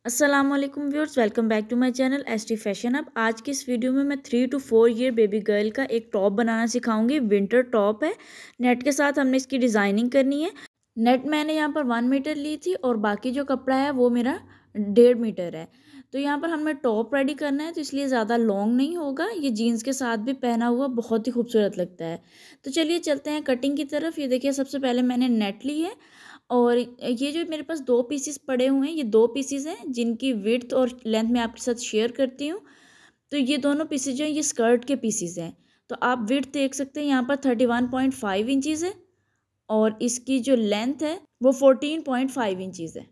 अस्सलाम वालेकुम viewers, welcome back to my channel ST fashion. अब आज की इस वीडियो में मैं 3 to 4 ईयर बेबी गर्ल का एक टॉप बनाना सिखाऊंगी। विंटर टॉप है। नेट के साथ हमने इसकी डिज़ाइनिंग करनी है। नेट मैंने यहाँ पर 1 मीटर ली थी और बाकी जो कपड़ा है वो मेरा 1.5 मीटर है। तो यहाँ पर हमें टॉप रेडी करना है, तो इसलिए ज़्यादा लॉन्ग नहीं होगा। ये जीन्स के साथ भी पहना हुआ बहुत ही खूबसूरत लगता है। तो चलिए चलते हैं कटिंग की तरफ। ये देखिए, सबसे पहले मैंने नेट ली है और ये जो मेरे पास 2 पीसीस पड़े हुए हैं, ये 2 पीसीस हैं जिनकी विड्थ और लेंथ मैं आपके साथ शेयर करती हूँ। तो ये दोनों पीसीस जो हैं ये स्कर्ट के पीसीस हैं। तो आप विड्थ देख सकते हैं, यहाँ पर 31.5 इंचज़ है और इसकी जो लेंथ है वो 14.5 इंचज़ है।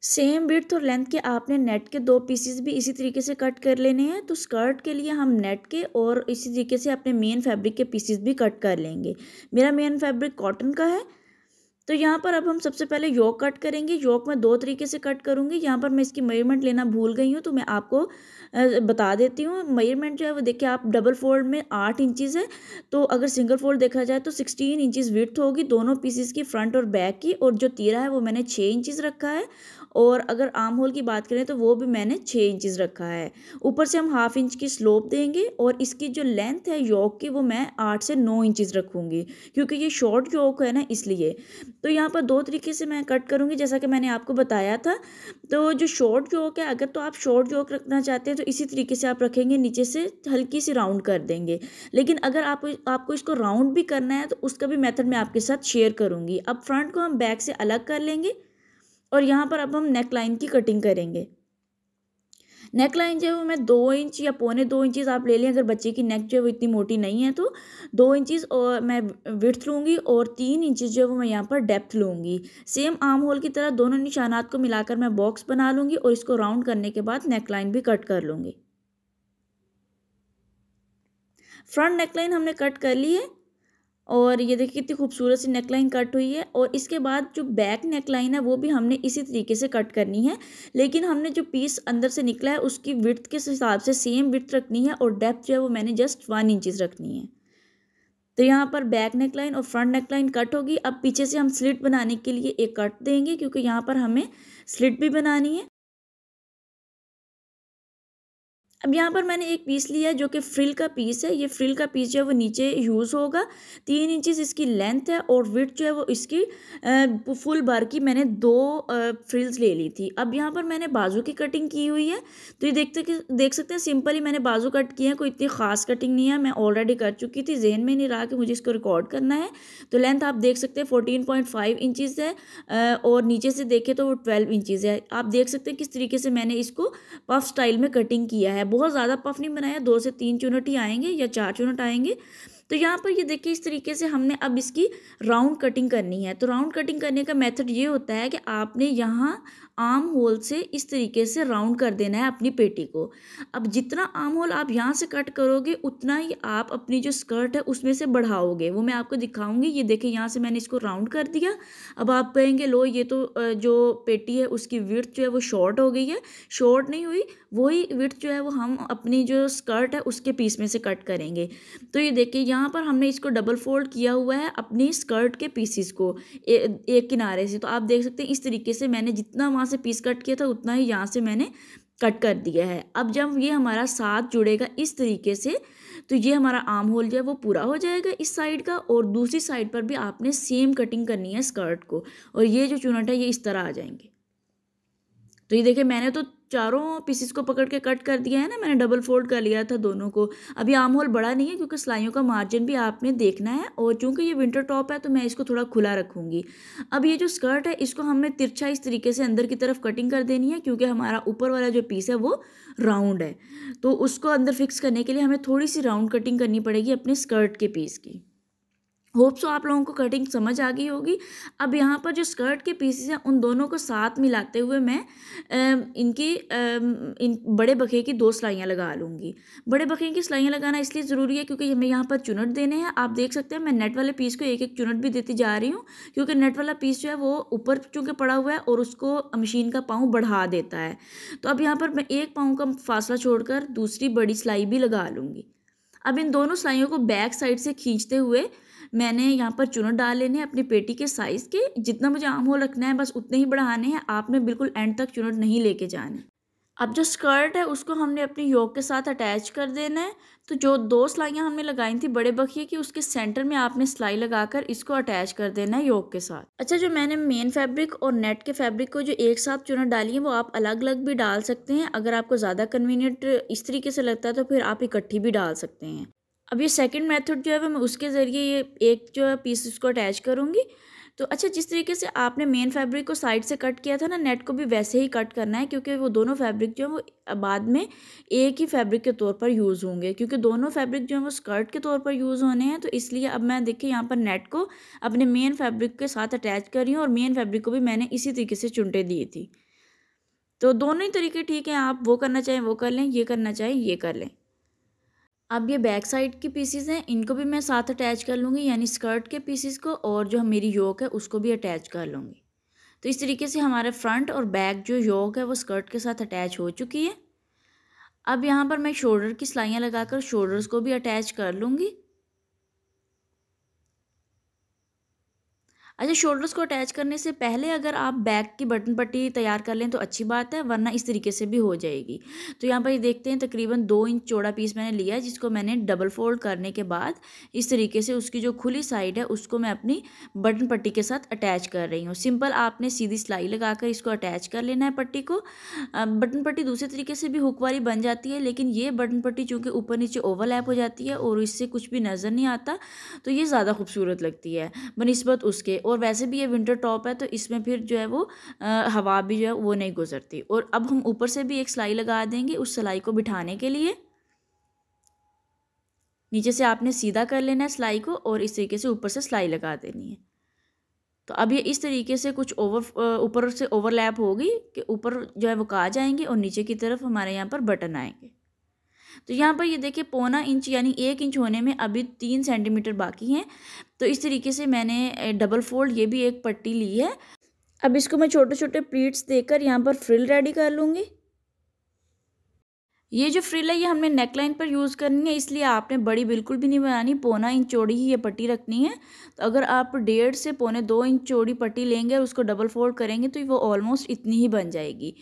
सेम विड्थ और लेंथ के आपने नेट के 2 पीसीस भी इसी तरीके से कट कर लेने हैं। तो स्कर्ट के लिए हम नेट के और इसी तरीके से अपने मेन फैब्रिक के पीसीस भी कट कर लेंगे। मेरा मेन फैब्रिक कॉटन का है। तो यहाँ पर अब हम सबसे पहले योक कट करेंगे। योक मैं 2 तरीके से कट करूँगी। यहाँ पर मैं इसकी मेजरमेंट लेना भूल गई हूँ, तो मैं आपको बता देती हूँ। मेजरमेंट जो है वो देखिए, आप डबल फोल्ड में 8 इंचज़ है, तो अगर सिंगल फोल्ड देखा जाए तो 16 इंचज़ विड्थ होगी दोनों पीसेस की, फ्रंट और बैक की। और जो तीरा है वो मैंने 6 इंचज़ रखा है। और अगर आर्म होल की बात करें तो वो भी मैंने 6 इंचज़ रखा है। ऊपर से हम 1/2 इंच की स्लोप देंगे और इसकी जो लेंथ है योक की वो मैं 8 से 9 इंचज़ रखूँगी, क्योंकि ये शॉर्ट योक है ना, इसलिए। तो यहाँ पर 2 तरीके से मैं कट करूँगी, जैसा कि मैंने आपको बताया था। तो जो शॉर्ट योक है, अगर तो आप शॉर्ट योक रखना चाहते हैं तो इसी तरीके से आप रखेंगे, नीचे से हल्की सी राउंड कर देंगे। लेकिन अगर आपको इसको राउंड भी करना है तो उसका भी मेथड मैं आपके साथ शेयर करूँगी। अब फ्रंट को हम बैक से अलग कर लेंगे और यहाँ पर अब हम नेक लाइन की कटिंग करेंगे। नेक लाइन जो है वो मैं 2 इंच या 1.25 इंचज़ आप ले लें। अगर बच्चे की नेक जो है वो इतनी मोटी नहीं है तो 2 इंचज़ और मैं विड्थ लूँगी और 3 इंचज़ जो है वो मैं यहाँ पर डेप्थ लूँगी। सेम आर्म होल की तरह दोनों निशानात को मिलाकर मैं बॉक्स बना लूँगी और इसको राउंड करने के बाद नेक लाइन भी कट कर लूँगी। फ्रंट नेक लाइन हमने कट कर ली है और ये देखिए कितनी खूबसूरत सी नेकलाइन कट हुई है। और इसके बाद जो बैक नेकलाइन है वो भी हमने इसी तरीके से कट करनी है, लेकिन हमने जो पीस अंदर से निकला है उसकी विड्थ के हिसाब से सेम विड्थ रखनी है और डेप्थ जो है वो मैंने जस्ट 1 इंचज़ रखनी है। तो यहाँ पर बैक नेकलाइन और फ्रंट नेकलाइन कट होगी। अब पीछे से हम स्लिट बनाने के लिए एक कट देंगे, क्योंकि यहाँ पर हमें स्लिट भी बनानी है। अब यहाँ पर मैंने एक पीस लिया है जो कि फ्रिल का पीस है। ये फ्रिल का पीस जो है वो नीचे यूज़ होगा। 3 इंचज़ इसकी लेंथ है और विड्थ जो है वो इसकी फुल बार की मैंने 2 फ्रिल्स ले ली थी। अब यहाँ पर मैंने बाजू की कटिंग की हुई है। तो ये देख सकते हैं, सिंपल ही मैंने बाजू कट किए हैं, कोई इतनी ख़ास कटिंग नहीं है। मैं ऑलरेडी कर चुकी थी, जहन में नहीं रहा कि मुझे इसको रिकॉर्ड करना है। तो लेंथ आप देख सकते हैं 14.5 इंचज़ है और नीचे से देखें तो वो 12 इंचज़ है। आप देख सकते हैं किस तरीके से मैंने इसको पफ स्टाइल में कटिंग किया है। बहुत ज़्यादा पफ नहीं बनाया, 2 से 3 चुनट ही आएंगे या 4 चुनट आएंगे। तो यहाँ पर ये देखिए, इस तरीके से हमने अब इसकी राउंड कटिंग करनी है। तो राउंड कटिंग करने का मेथड ये होता है कि आपने यहाँ आर्म होल से इस तरीके से राउंड कर देना है अपनी पेटी को। अब जितना आर्म होल आप यहाँ से कट करोगे उतना ही आप अपनी जो स्कर्ट है उसमें से बढ़ाओगे। वो मैं आपको दिखाऊंगी। ये देखिए, यहाँ से मैंने इसको राउंड कर दिया। अब आप कहेंगे लो, ये तो जो पेटी है उसकी विड्थ जो है वो शॉर्ट हो गई है। शॉर्ट नहीं हुई, वही विड्थ जो है वो हम अपनी जो स्कर्ट है उसके पीस में से कट करेंगे। तो ये देखिए, यहाँ पर हमने इसको डबल फोल्ड किया हुआ है अपनी स्कर्ट के पीसीस को एक किनारे से। तो आप देख सकते हैं इस तरीके से मैंने जितना वहाँ से पीस कट किया था उतना ही यहाँ से मैंने कट कर दिया है। अब जब ये हमारा साथ जुड़ेगा इस तरीके से, तो ये हमारा आर्म होल जो है वो पूरा हो जाएगा इस साइड का। और दूसरी साइड पर भी आपने सेम कटिंग करनी है स्कर्ट को, और ये जो चुनट है ये इस तरह आ जाएंगे। तो ये देखिए, मैंने तो चारों पीसेस को पकड़ के कट कर दिया है ना, मैंने डबल फोल्ड कर लिया था दोनों को। अभी आर्म होल बड़ा नहीं है क्योंकि सिलाइयों का मार्जिन भी आपने देखना है, और चूंकि ये विंटर टॉप है तो मैं इसको थोड़ा खुला रखूंगी। अब ये जो स्कर्ट है इसको हमें तिरछा इस तरीके से अंदर की तरफ कटिंग कर देनी है, क्योंकि हमारा ऊपर वाला जो पीस है वो राउंड है। तो उसको अंदर फिक्स करने के लिए हमें थोड़ी सी राउंड कटिंग करनी पड़ेगी अपने स्कर्ट के पीस की। होप सो आप लोगों को कटिंग समझ आ गई होगी। अब यहाँ पर जो स्कर्ट के पीसेस हैं उन दोनों को साथ मिलाते हुए मैं इन बड़े बखे की 2 सिलाइयाँ लगा लूँगी। बड़े बखे की सिलाइयाँ लगाना इसलिए ज़रूरी है क्योंकि हमें यहाँ पर चुनट देने हैं। आप देख सकते हैं मैं नेट वाले पीस को एक एक चुनट भी देती जा रही हूँ, क्योंकि नेट वाला पीस जो है वो ऊपर चूँकि पड़ा हुआ है और उसको मशीन का पाँव बढ़ा देता है। तो अब यहाँ पर मैं एक पाँव का फासला छोड़कर दूसरी बड़ी सिलाई भी लगा लूँगी। अब इन दोनों सिलाइयों को बैक साइड से खींचते हुए मैंने यहाँ पर चुनट डाल लेने हैं अपनी पेटी के साइज़ के, जितना मुझे आर्म होल रखना है बस उतने ही बढ़ाने हैं, आपने बिल्कुल एंड तक चुनट नहीं लेके जाना। अब जो स्कर्ट है उसको हमने अपनी योक के साथ अटैच कर देना है। तो जो 2 सिलाइयाँ हमने लगाई थी बड़े बखिए की, उसके सेंटर में आपने सिलाई लगाकर इसको अटैच कर देना है योक के साथ। अच्छा, जो मैंने मेन फैब्रिक और नेट के फैब्रिक को जो एक साथ चुनट डाली है वो आप अलग अलग भी डाल सकते हैं। अगर आपको ज़्यादा कन्वीनियंट इस तरीके से लगता है तो फिर आप इकट्ठी भी डाल सकते हैं। अब ये सेकंड मेथड जो है वो मैं उसके ज़रिए ये एक जो है पीस इसको अटैच करूँगी। तो अच्छा, जिस तरीके से आपने मेन फैब्रिक को साइड से कट किया था ना, नेट को भी वैसे ही कट करना है, क्योंकि वो दोनों फैब्रिक जो है वो बाद में एक ही फैब्रिक के तौर पर यूज़ होंगे, क्योंकि दोनों फैब्रिक जो है वो स्कर्ट के तौर पर यूज़ होने हैं। तो इसलिए अब मैं देखिए यहाँ पर नेट को अपने मेन फैब्रिक के साथ अटैच कर रही हूँ और मेन फैब्रिक को भी मैंने इसी तरीके से चुनटे दी थी। तो दोनों ही तरीके ठीक हैं, आप वो करना चाहें वो कर लें, ये करना चाहें ये कर लें। अब ये बैक साइड की पीसीज हैं, इनको भी मैं साथ अटैच कर लूँगी, यानी स्कर्ट के पीसीज को, और जो मेरी योक है उसको भी अटैच कर लूँगी। तो इस तरीके से हमारे फ्रंट और बैक जो योक है वो स्कर्ट के साथ अटैच हो चुकी है। अब यहाँ पर मैं शोल्डर की सिलाइयाँ लगाकर शोल्डर्स को भी अटैच कर लूँगी। अच्छा, शोल्डर्स को अटैच करने से पहले अगर आप बैक की बटन पट्टी तैयार कर लें तो अच्छी बात है, वरना इस तरीके से भी हो जाएगी। तो यहाँ पर ये देखते हैं तकरीबन 2 इंच चौड़ा पीस मैंने लिया है, जिसको मैंने डबल फोल्ड करने के बाद इस तरीके से उसकी जो खुली साइड है उसको मैं अपनी बटन पट्टी के साथ अटैच कर रही हूँ। सिंपल आपने सीधी सिलाई लगाकर इसको अटैच कर लेना है पट्टी को। बटन पट्टी दूसरे तरीके से भी हुक वाली बन जाती है, लेकिन ये बटन पट्टी चूँकि ऊपर नीचे ओवरलैप हो जाती है और इससे कुछ भी नज़र नहीं आता, तो ये ज़्यादा खूबसूरत लगती है बनिस्बत उसके। और वैसे भी ये विंटर टॉप है तो इसमें फिर जो है वो हवा भी जो है वो नहीं गुजरती। और अब हम ऊपर से भी एक सिलाई लगा देंगे उस सिलाई को बिठाने के लिए। नीचे से आपने सीधा कर लेना है सिलाई को और इस तरीके से ऊपर से सिलाई लगा देनी है। तो अब ये इस तरीके से कुछ ऊपर से ओवरलैप होगी कि ऊपर जो है वो काज जाएंगे और नीचे की तरफ हमारे यहाँ पर बटन आएंगे। तो यहाँ पर ये देखिए 1.25 इंच यानी 1 इंच होने में अभी 3 सेंटीमीटर बाकी हैं। तो इस तरीके से मैंने डबल फोल्ड ये भी एक पट्टी ली है। अब इसको मैं छोटे छोटे प्लीट्स देकर यहाँ पर फ्रिल रेडी कर लूँगी। ये जो फ्रिल है ये हमने नेकलाइन पर यूज़ करनी है, इसलिए आपने बड़ी बिल्कुल भी नहीं बनानी, 1.25 इंच चौड़ी ही ये पट्टी रखनी है। तो अगर आप 1.5 से 1.25 इंच चौड़ी पट्टी लेंगे और उसको डबल फोल्ड करेंगे तो वो ऑलमोस्ट इतनी ही बन जाएगी।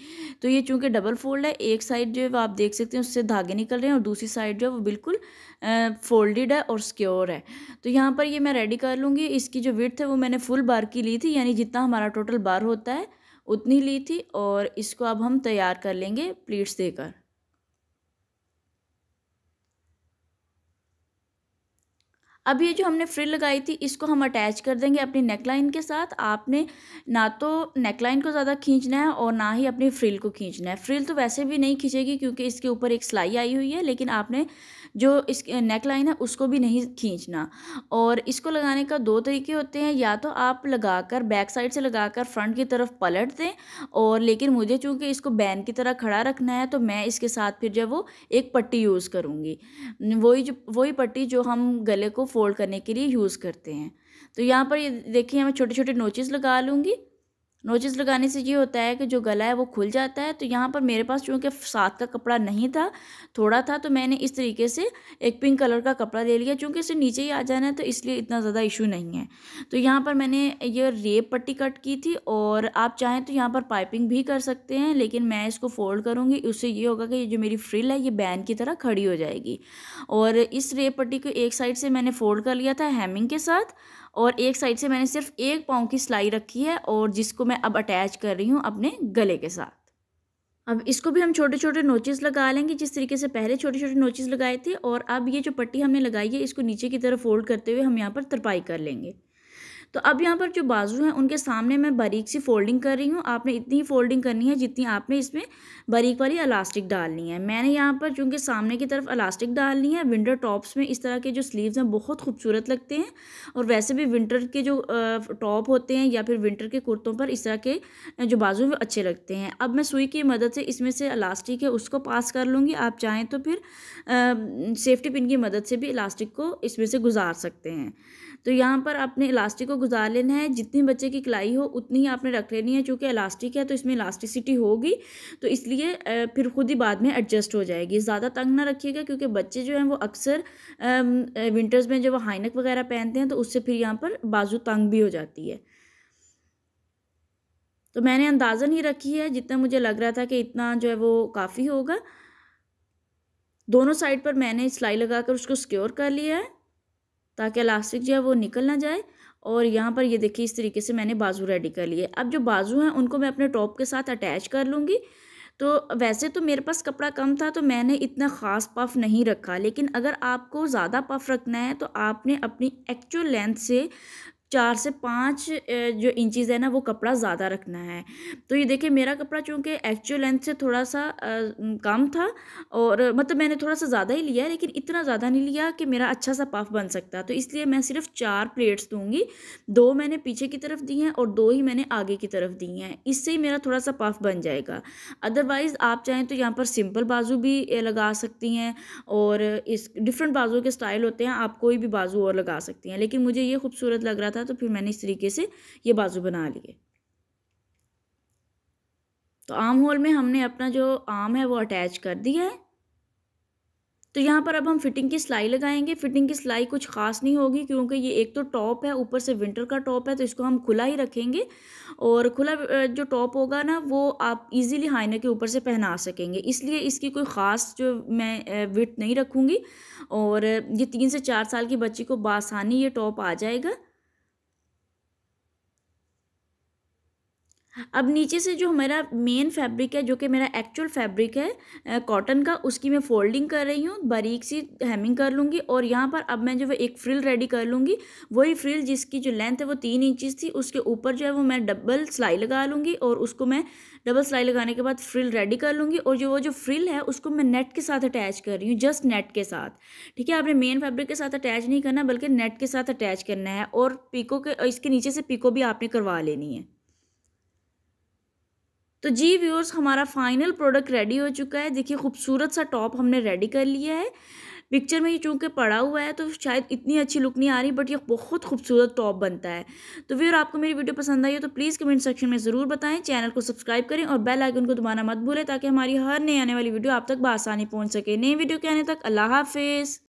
तो ये चूँकि डबल फोल्ड है, एक साइड जो है वो आप देख सकते हैं उससे धागे निकल रहे हैं और दूसरी साइड जो है वो बिल्कुल फोल्डेड है और सिक्योर है। तो यहाँ पर ये मैं रेडी कर लूँगी। इसकी जो विड्थ है वो मैंने फुल बार की ली थी, यानी जितना हमारा टोटल बार होता है उतनी ली थी। और इसको अब हम तैयार कर लेंगे प्लीट्स देकर। अब ये जो हमने फ्रिल लगाई थी इसको हम अटैच कर देंगे अपनी नेकलाइन के साथ। आपने ना तो नेकलाइन को ज़्यादा खींचना है और ना ही अपनी फ्रिल को खींचना है। फ्रिल तो वैसे भी नहीं खींचेगी क्योंकि इसके ऊपर एक सिलाई आई हुई है, लेकिन आपने जो इस नेकलाइन है उसको भी नहीं खींचना। और इसको लगाने का 2 तरीके होते हैं, या तो आप लगाकर बैक साइड से लगाकर फ्रंट की तरफ पलट दें, और लेकिन मुझे चूँकि इसको बैन की तरह खड़ा रखना है तो मैं इसके साथ फिर जो वो एक पट्टी यूज़ करूँगी, वही पट्टी जो हम गले को फोल्ड करने के लिए यूज़ करते हैं। तो यहाँ पर ये देखिए मैं छोटे छोटे नोचेस लगा लूँगी। नोचेस लगाने से ये होता है कि जो गला है वो खुल जाता है। तो यहाँ पर मेरे पास चूँकि साथ का कपड़ा नहीं था, थोड़ा था, तो मैंने इस तरीके से एक पिंक कलर का कपड़ा ले लिया। चूँकि इसे नीचे ही आ जाना है तो इसलिए इतना ज़्यादा इशू नहीं है। तो यहाँ पर मैंने ये रेप पट्टी कट की थी, और आप चाहें तो यहाँ पर पाइपिंग भी कर सकते हैं, लेकिन मैं इसको फोल्ड करूँगी। उससे ये होगा कि ये जो मेरी फ्रिल है ये बैन की तरह खड़ी हो जाएगी। और इस रेप पट्टी को एक साइड से मैंने फोल्ड कर लिया था हेमिंग के साथ, और एक साइड से मैंने सिर्फ 1 पाँव की सिलाई रखी है, और जिसको मैं अब अटैच कर रही हूँ अपने गले के साथ। अब इसको भी हम छोटे छोटे नोचेस लगा लेंगे, जिस तरीके से पहले छोटे छोटे नोचेस लगाए थे। और अब ये जो पट्टी हमने लगाई है इसको नीचे की तरफ फोल्ड करते हुए हम यहाँ पर तरपाई कर लेंगे। तो अब यहाँ पर जो बाजू हैं उनके सामने मैं बारीक सी फोल्डिंग कर रही हूँ। आपने इतनी ही फोल्डिंग करनी है जितनी आपने इसमें बारीक वाली इलास्टिक डालनी है। मैंने यहाँ पर चूँकि सामने की तरफ इलास्टिक डालनी है। विंटर टॉप्स में इस तरह के जो स्लीव्स हैं बहुत खूबसूरत लगते हैं, और वैसे भी विंटर के जो टॉप होते हैं या फिर विंटर के कुर्तों पर इस तरह के जो बाजू वो अच्छे लगते हैं। अब मैं सुई की मदद से इसमें से इलास्टिक है उसको पास कर लूँगी। आप चाहें तो फिर सेफ्टी पिन की मदद से भी इलास्टिक को इसमें से गुजार सकते हैं। तो यहाँ पर आपने इलास्टिक को गुजार लेना है, जितनी बच्चे की कलाई हो उतनी ही आपने रख लेनी है। चूँकि इलास्टिक है तो इसमें इलास्टिसिटी होगी, तो इसलिए फिर खुद ही बाद में एडजस्ट हो जाएगी। ज़्यादा तंग ना रखिएगा, क्योंकि बच्चे जो हैं वो अक्सर विंटर्स में जब वो हाई नेक वगैरह पहनते हैं तो उससे फिर यहाँ पर बाजू तंग भी हो जाती है। तो मैंने अंदाज़ा नहीं रखी है, जितना मुझे लग रहा था कि इतना जो है वो काफ़ी होगा। दोनों साइड पर मैंने सिलाई लगाकर उसको सिक्योर कर लिया है, ताकि इलास्टिक जो है वो निकल ना जाए। और यहाँ पर ये देखिए इस तरीके से मैंने बाजू रेडी कर लिए। अब जो बाजू हैं उनको मैं अपने टॉप के साथ अटैच कर लूँगी। तो वैसे तो मेरे पास कपड़ा कम था तो मैंने इतना ख़ास पफ़ नहीं रखा, लेकिन अगर आपको ज़्यादा पफ़ रखना है तो आपने अपनी एक्चुअल लेंथ से 4 से 5 जो इंचेज़ है ना वो कपड़ा ज़्यादा रखना है। तो ये देखिए मेरा कपड़ा चूँकि एक्चुअल लेंथ से थोड़ा-सा कम था, और मतलब मैंने थोड़ा-सा ज़्यादा ही लिया है, लेकिन इतना ज़्यादा नहीं लिया कि मेरा अच्छा-सा पफ़ बन सकता। तो इसलिए मैं सिर्फ़ 4 प्लेट्स दूँगी, 2 मैंने पीछे की तरफ दी हैं और 2 ही मैंने आगे की तरफ दी हैं। इससे ही मेरा थोड़ा-सा पफ़ बन जाएगा। अदरवाइज़ आप चाहें तो यहाँ पर सिंपल बाजू भी लगा सकती हैं, और इस डिफ़रेंट बाजुओं के स्टाइल होते हैं, आप कोई भी बाजू और लगा सकती हैं। लेकिन मुझे ये खूबसूरत लग रहा था तो फिर मैंने इस तरीके से ये बाजू बना लिए। तो आर्म होल में हमने अपना जो आर्म है वो अटैच कर दिया है। तो यहाँ पर अब हम फिटिंग की सिलाई लगाएंगे। फिटिंग की सिलाई कुछ ख़ास नहीं होगी, क्योंकि ये एक तो टॉप है, ऊपर से विंटर का टॉप है, तो इसको हम खुला ही रखेंगे। और खुला जो टॉप होगा ना वो आप इजीली हाई नेक के ऊपर से पहना सकेंगे, इसलिए इसकी कोई ख़ास जो मैं विड्थ नहीं रखूँगी। और ये 3 से 4 साल की बच्ची को बआसानी ये टॉप आ जाएगा। अब नीचे से जो हमारा मेन फैब्रिक है, जो कि मेरा एक्चुअल फैब्रिक है कॉटन का, उसकी मैं फोल्डिंग कर रही हूँ, बारीक सी हेमिंग कर लूँगी। और यहाँ पर अब मैं जो है एक फ्रिल रेडी कर लूँगी। वही फ्रिल जिसकी जो लेंथ है वो 3 इंचज़ थी, उसके ऊपर जो है वो मैं डबल सिलाई लगा लूँगी, और उसको मैं डबल सिलाई लगाने के बाद फ्रिल रेडी कर लूँगी। और जो फ्रिल है उसको मैं नेट के साथ अटैच कर रही हूँ, जस्ट नेट के साथ। ठीक है, आपने मेन फैब्रिक के साथ अटैच नहीं करना, बल्कि नेट के साथ अटैच करना है। और पीको के इसके नीचे से पीको भी आपने करवा लेनी है। तो जी व्यूअर्स, हमारा फाइनल प्रोडक्ट रेडी हो चुका है। देखिए खूबसूरत सा टॉप हमने रेडी कर लिया है। पिक्चर में ये चूँकि पड़ा हुआ है तो शायद इतनी अच्छी लुक नहीं आ रही, बट ये बहुत खूबसूरत टॉप बनता है। तो व्यूअर, आपको मेरी वीडियो पसंद आई हो तो प्लीज़ कमेंट सेक्शन में ज़रूर बताएं। चैनल को सब्सक्राइब करें और बेल आइकन को दबाना मत भूलें, ताकि हमारी हर नई आने वाली वीडियो आप तक बआसानी पहुँच सके। नई वीडियो के आने तक अल्लाह हाफिज़।